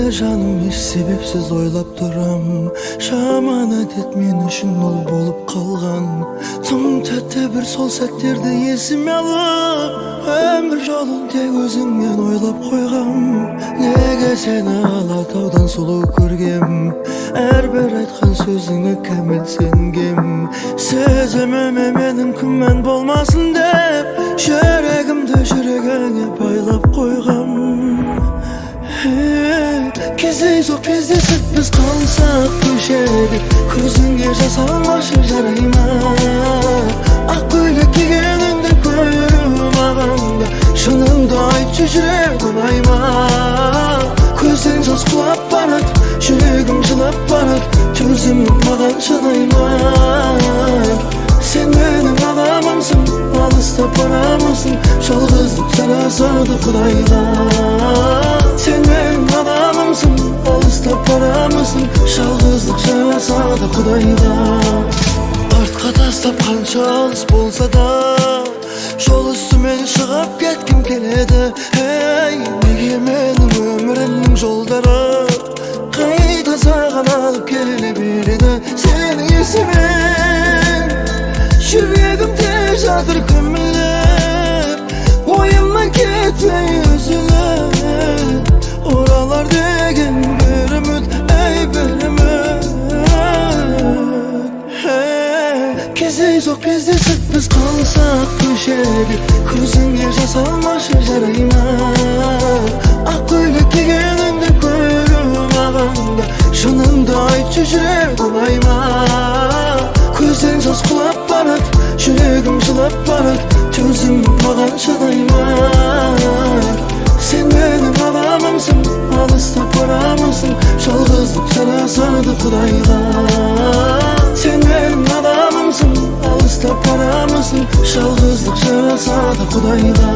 Seni canım hiç sebepsiz oylap duram. Şamanet et men üçün ol bolup kalgan. Tüm tete bir sol sektirdi esime alıp. Ömür yolun tek özüңmen oylap koygam. Nege seni Alataudan sulu көргем. Әрбір айтқан сөзіңе кәміл сенгем. Сезіміме менің күмән болмасын деп, жүрегімді жүрегіңе байлап қойғам. Кездейсоқ кездесіп біз қалсақ көшеде, көзіңе жас алмашы жарай ма? Ақ көйлек кигеніңді көрмағанда, шыныңды айтшы жүрегім ай ма? Көзден жас құлап барады, жүрегім жылап барады, төзімім маған шыдай ма? Sen benim adamımsın, alыстап барамысың, жалғыздық жарасады құдайға. Sen benim adamımsın, alыстап барамысың, жалғыздық жарасады құдайға. Артқа тастап қанша алыс болса да, жол үстімен шығып кеткім келеді. Неге менің өмірімнің жолдары қайта саған алып келе береді? Сенің есімің жүрегімде жатыр көміліп, ойымнан кетмей үзіліп. Оралар деген бір үміт, ей бір үміт. Кездейсоқ кездесіп біз қалсақ көшеде, көзіңе жас алмашы жарай ма? Ақ көйлек кигеніңді көрмағанда, шыныңды айтшы жүрегім ай ма? Көзден жас құлап барады, жүрегім жылап барады, төзімім маған шыдай ма? Sen benim adamımsın, alыстап барамысың, жалғыздық жарасады құдайға. Sen benim adamımsın, alыстап барамысың, жалғыздық жарасады құдайға.